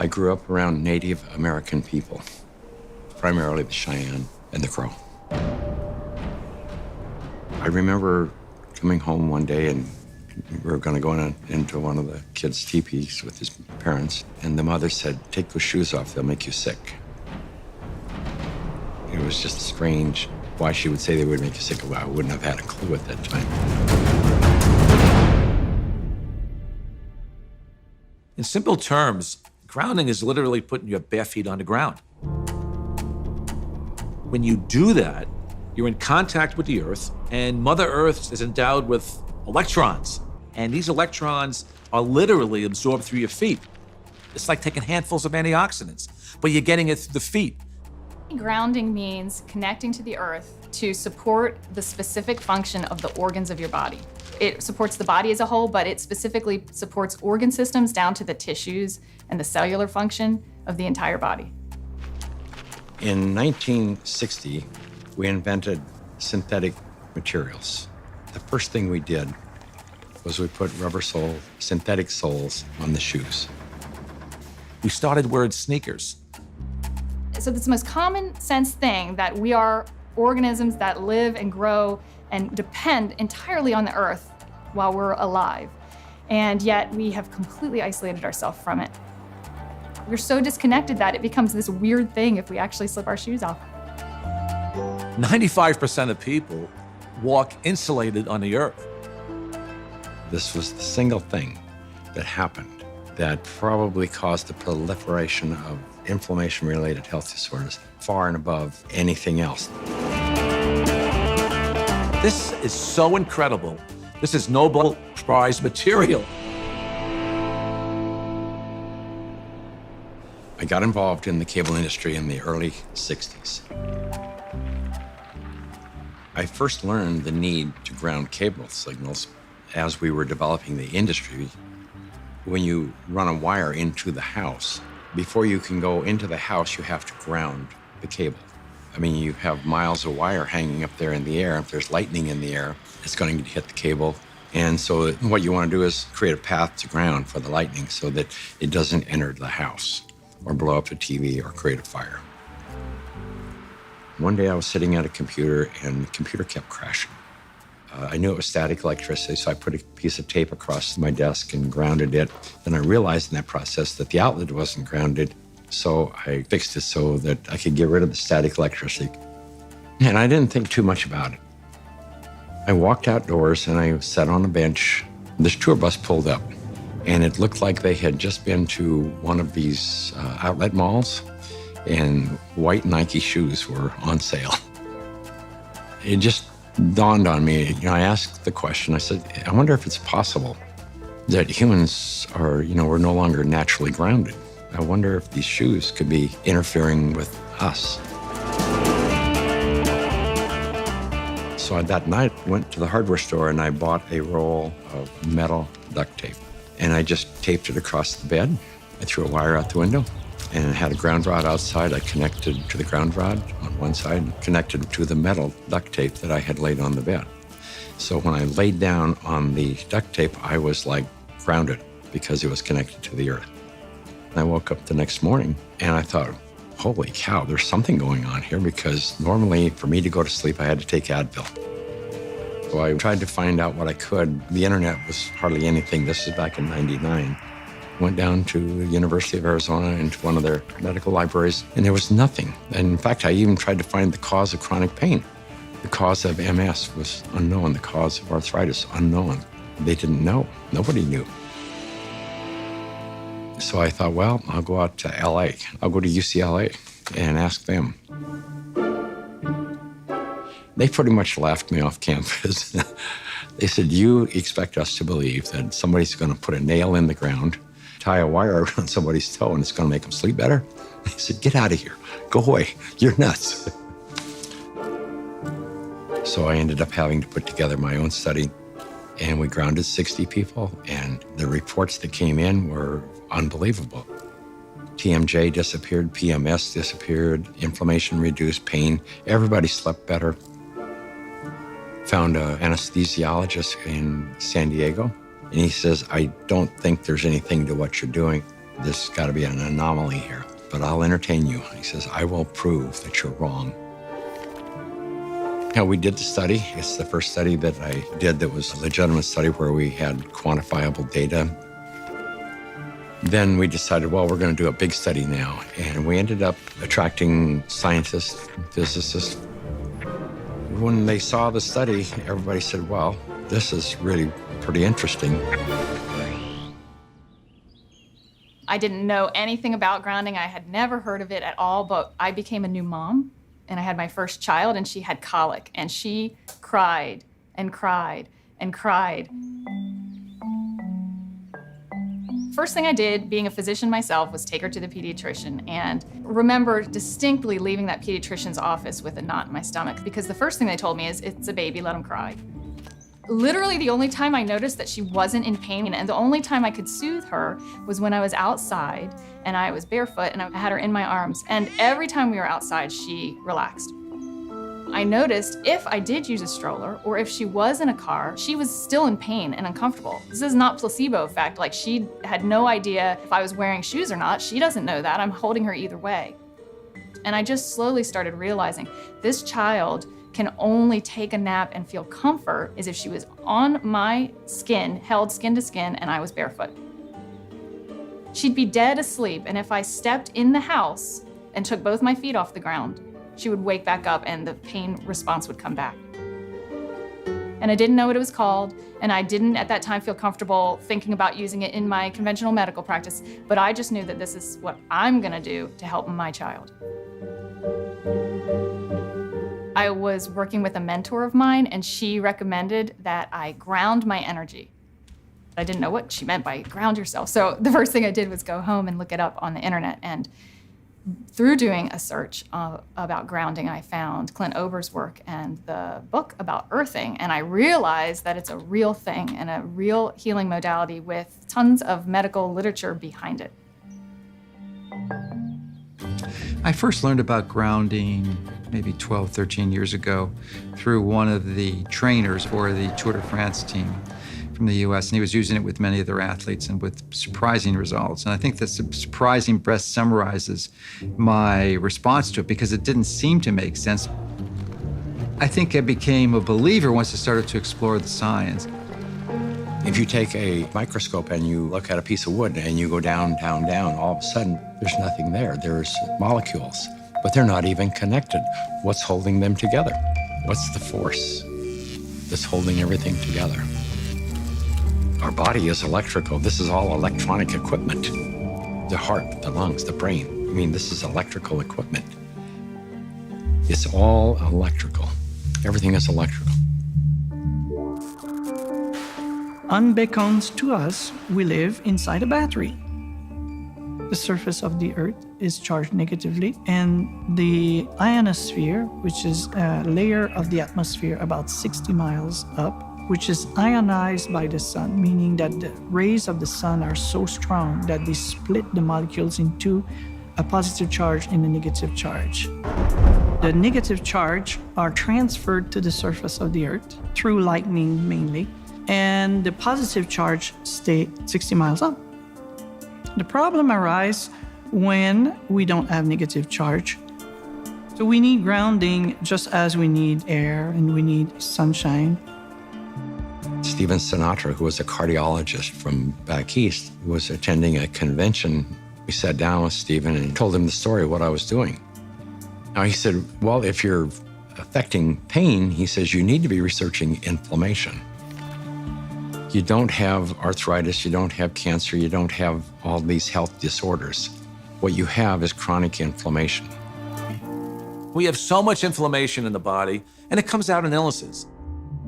I grew up around Native American people, primarily the Cheyenne and the Crow. I remember coming home one day and we were going to go into one of the kids' teepees with his parents, and the mother said, "Take those shoes off, they'll make you sick." It was just strange why she would say they would make you sick. Well, I wouldn't have had a clue at that time. In simple terms, grounding is literally putting your bare feet on the ground. When you do that, you're in contact with the earth, and Mother Earth is endowed with electrons. And these electrons are literally absorbed through your feet. It's like taking handfuls of antioxidants, but you're getting it through the feet. Grounding means connecting to the earth to support the specific function of the organs of your body. It supports the body as a whole, but it specifically supports organ systems down to the tissues and the cellular function of the entire body. In 1960, we invented synthetic materials. The first thing we did was we put synthetic soles on the shoes. We started wearing sneakers. So it's the most common sense thing that we are organisms that live and grow and depend entirely on the earth while we're alive. And yet we have completely isolated ourselves from it. We're so disconnected that it becomes this weird thing if we actually slip our shoes off. 95% of people walk insulated on the earth. This was the single thing that happened that probably caused the proliferation of inflammation-related health disorders far and above anything else. This is so incredible. This is Nobel Prize material. I got involved in the cable industry in the early 60s. I first learned the need to ground cable signals as we were developing the industry. When you run a wire into the house, before you can go into the house, you have to ground the cable. I mean, you have miles of wire hanging up there in the air. If there's lightning in the air, it's going to hit the cable. And so what you want to do is create a path to ground for the lightning so that it doesn't enter the house or blow up the TV or create a fire. One day I was sitting at a computer and the computer kept crashing. I knew it was static electricity, so I put a piece of tape across my desk and grounded it. Then I realized in that process that the outlet wasn't grounded, so I fixed it so that I could get rid of the static electricity. And I didn't think too much about it. I walked outdoors and I sat on a bench. This tour bus pulled up, and it looked like they had just been to one of these outlet malls, and white Nike shoes were on sale. It just dawned on me. I asked the question, I said, I wonder if it's possible that humans are, we're no longer naturally grounded. I wonder if these shoes could be interfering with us. So that night, I went to the hardware store and I bought a roll of metal duct tape. And I just taped it across the bed. I threw a wire out the window and it had a ground rod outside. I connected to the ground rod on one side and connected to the metal duct tape that I had laid on the bed. So when I laid down on the duct tape, I was like grounded because it was connected to the earth. I woke up the next morning and I thought, holy cow, there's something going on here, because normally for me to go to sleep, I had to take Advil. So I tried to find out what I could. The internet was hardly anything. This is back in '99. Went down to the University of Arizona into one of their medical libraries, and there was nothing. And in fact, I even tried to find the cause of chronic pain. The cause of MS was unknown. The cause of arthritis, unknown. They didn't know. Nobody knew. So I thought, well, I'll go out to LA. I'll go to UCLA and ask them. They pretty much laughed me off campus. They said, you expect us to believe that somebody's going to put a nail in the ground, tie a wire around somebody's toe, and it's going to make them sleep better? They said, get out of here. Go away. You're nuts. So I ended up having to put together my own study, and we grounded 60 people, and the reports that came in were unbelievable. TMJ disappeared, PMS disappeared, inflammation reduced, pain. Everybody slept better. Found an anesthesiologist in San Diego, and he says, I don't think there's anything to what you're doing. There's got to be an anomaly here, but I'll entertain you. He says, I will prove that you're wrong. We did the study. It's the first study that I did that was a legitimate study where we had quantifiable data. Then we decided, well, we're going to do a big study now. And we ended up attracting scientists, physicists. When they saw the study, everybody said, well, this is really pretty interesting. I didn't know anything about grounding. I had never heard of it at all, but I became a new mom, and I had my first child, and she had colic, and she cried and cried and cried. First thing I did, being a physician myself, was take her to the pediatrician, and remember distinctly leaving that pediatrician's office with a knot in my stomach, because the first thing they told me is, it's a baby, let him cry. Literally the only time I noticed that she wasn't in pain, and the only time I could soothe her, was when I was outside and I was barefoot and I had her in my arms. And every time we were outside, she relaxed. I noticed if I did use a stroller or if she was in a car, she was still in pain and uncomfortable. This is not placebo effect. Like, she had no idea if I was wearing shoes or not. She doesn't know that. I'm holding her either way. And I just slowly started realizing this child can only take a nap and feel comfort is if she was on my skin, held skin to skin, and I was barefoot. She'd be dead asleep, and if I stepped in the house and took both my feet off the ground, she would wake back up and the pain response would come back. And I didn't know what it was called, and I didn't at that time feel comfortable thinking about using it in my conventional medical practice, but I just knew that this is what I'm gonna do to help my child. I was working with a mentor of mine, and she recommended that I ground my energy. I didn't know what she meant by ground yourself. So the first thing I did was go home and look it up on the internet. And through doing a search about grounding, I found Clint Ober's work and the book about earthing. And I realized that it's a real thing and a real healing modality with tons of medical literature behind it. I first learned about grounding maybe 12, 13 years ago through one of the trainers for the Tour de France team from the US, and he was using it with many of their athletes and with surprising results. And I think that surprising best summarizes my response to it because it didn't seem to make sense. I think I became a believer once I started to explore the science. If you take a microscope and you look at a piece of wood and you go down, down, down, all of a sudden, there's nothing there. There's molecules, but they're not even connected. What's holding them together? What's the force that's holding everything together? Our body is electrical. This is all electronic equipment. The heart, the lungs, the brain. I mean, this is electrical equipment. It's all electrical. Everything is electrical. Unbeknownst to us, we live inside a battery. The surface of the Earth is charged negatively, and the ionosphere, which is a layer of the atmosphere about 60 miles up, which is ionized by the sun, meaning that the rays of the sun are so strong that they split the molecules into a positive charge and a negative charge. The negative charge are transferred to the surface of the Earth through lightning mainly, and the positive charge stay 60 miles up. The problem arises when we don't have negative charge. So we need grounding just as we need air and we need sunshine. Stephen Sinatra, who was a cardiologist from back east, was attending a convention. We sat down with Stephen and told him the story of what I was doing. Now he said, well, if you're affecting pain, he says, you need to be researching inflammation. You don't have arthritis, you don't have cancer, you don't have all these health disorders. What you have is chronic inflammation. We have so much inflammation in the body, and it comes out in illnesses.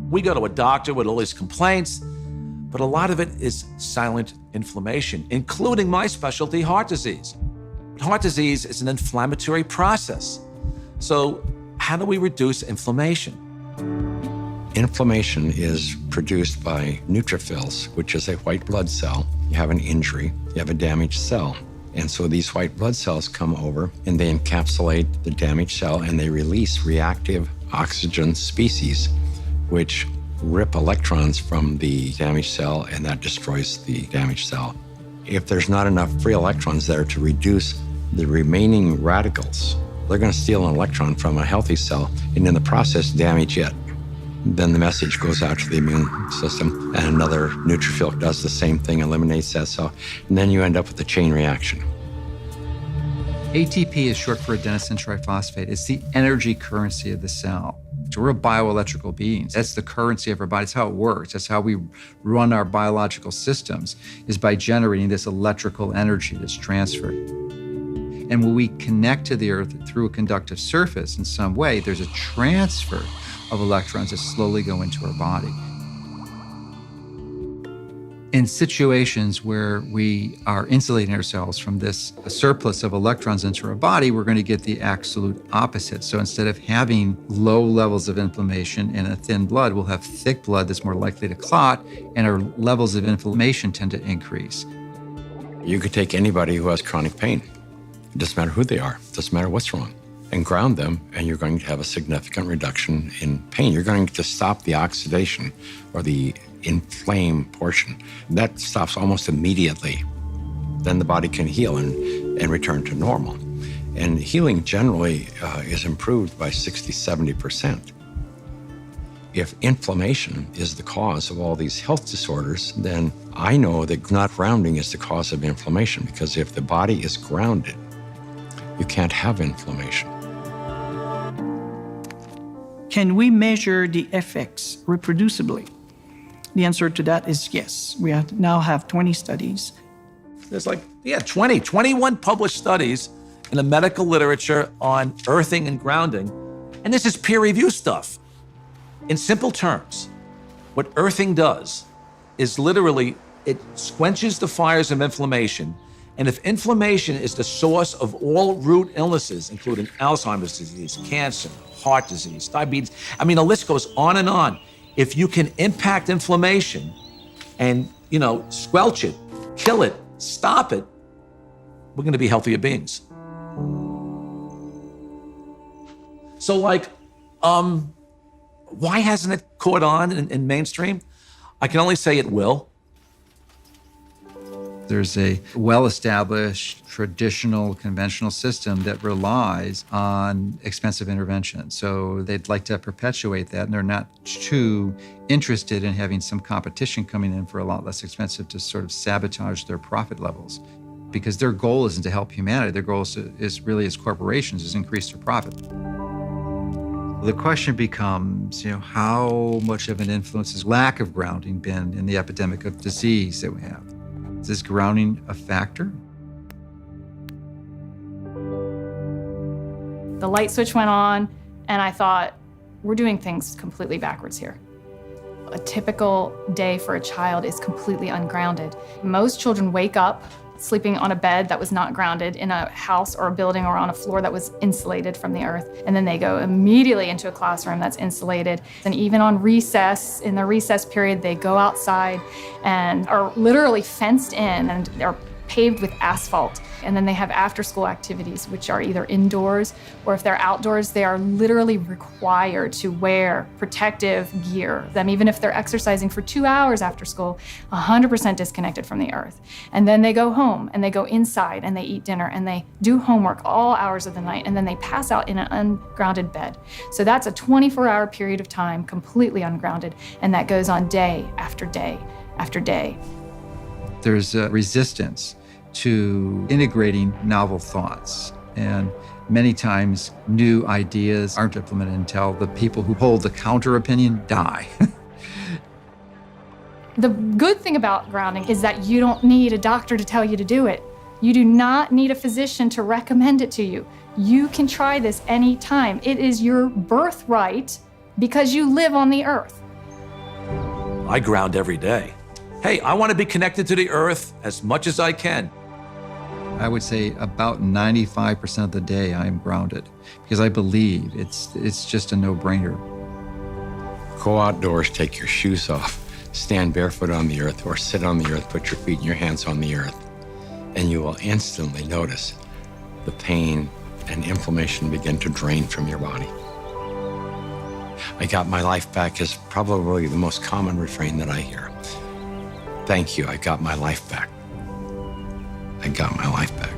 We go to a doctor with all these complaints, but a lot of it is silent inflammation, including my specialty, heart disease. Heart disease is an inflammatory process. So how do we reduce inflammation? Inflammation is produced by neutrophils, which is a white blood cell. You have an injury, you have a damaged cell. And so these white blood cells come over and they encapsulate the damaged cell and they release reactive oxygen species, which rip electrons from the damaged cell and that destroys the damaged cell. If there's not enough free electrons there to reduce the remaining radicals, they're going to steal an electron from a healthy cell and in the process damage it. Then the message goes out to the immune system and another neutrophil does the same thing, eliminates that cell, and then you end up with a chain reaction. ATP is short for adenosine triphosphate. It's the energy currency of the cell. So we're bioelectrical beings. That's the currency of our body. That's how it works. That's how we run our biological systems, is by generating this electrical energy that's transferred. And when we connect to the earth through a conductive surface in some way, there's a transfer of electrons that slowly go into our body. In situations where we are insulating ourselves from this surplus of electrons into our body, we're going to get the absolute opposite. So instead of having low levels of inflammation and a thin blood, we'll have thick blood that's more likely to clot, and our levels of inflammation tend to increase. You could take anybody who has chronic pain. It doesn't matter who they are. It doesn't matter what's wrong. And ground them, and you're going to have a significant reduction in pain. You're going to stop the oxidation or the inflamed portion. That stops almost immediately. Then the body can heal and return to normal. And healing generally is improved by 60, 70%. If inflammation is the cause of all these health disorders, then I know that not grounding is the cause of inflammation, because if the body is grounded, you can't have inflammation. Can we measure the effects reproducibly? The answer to that is yes. We now have 20 studies. There's 21 published studies in the medical literature on earthing and grounding. And this is peer-reviewed stuff. In simple terms, what earthing does is literally, it quenches the fires of inflammation. And if inflammation is the source of all root illnesses, including Alzheimer's disease, cancer, heart disease, diabetes, I mean, the list goes on and on. If you can impact inflammation and, squelch it, kill it, stop it, we're going to be healthier beings. So, why hasn't it caught on in mainstream? I can only say it will. There's a well-established, traditional, conventional system that relies on expensive intervention. So they'd like to perpetuate that, and they're not too interested in having some competition coming in for a lot less expensive to sort of sabotage their profit levels. Because their goal isn't to help humanity. Their goal is really, as corporations, is increase their profit. The question becomes, how much of an influence has lack of grounding been in the epidemic of disease that we have? Is this grounding a factor? The light switch went on, and I thought, we're doing things completely backwards here. A typical day for a child is completely ungrounded. Most children wake up sleeping on a bed that was not grounded in a house or a building or on a floor that was insulated from the earth. And then they go immediately into a classroom that's insulated. And even on recess, in the recess period, they go outside and are literally fenced in and are paved with asphalt. And then they have after-school activities, which are either indoors or if they're outdoors, they are literally required to wear protective gear. Even if they're exercising for 2 hours after school, 100% disconnected from the earth. And then they go home and they go inside and they eat dinner and they do homework all hours of the night, and then they pass out in an ungrounded bed. So that's a 24-hour period of time completely ungrounded, and that goes on day after day after day. There's a resistance to integrating novel thoughts. And many times new ideas aren't implemented until the people who hold the counter opinion die. The good thing about grounding is that you don't need a doctor to tell you to do it. You do not need a physician to recommend it to you. You can try this anytime. It is your birthright because you live on the earth. I ground every day. Hey, I want to be connected to the earth as much as I can. I would say about 95% of the day I am grounded because I believe it's just a no-brainer. Go outdoors, take your shoes off, stand barefoot on the earth, or sit on the earth, put your feet and your hands on the earth, and you will instantly notice the pain and inflammation begin to drain from your body. I got my life back is probably the most common refrain that I hear. Thank you, I got my life back. I got my life back.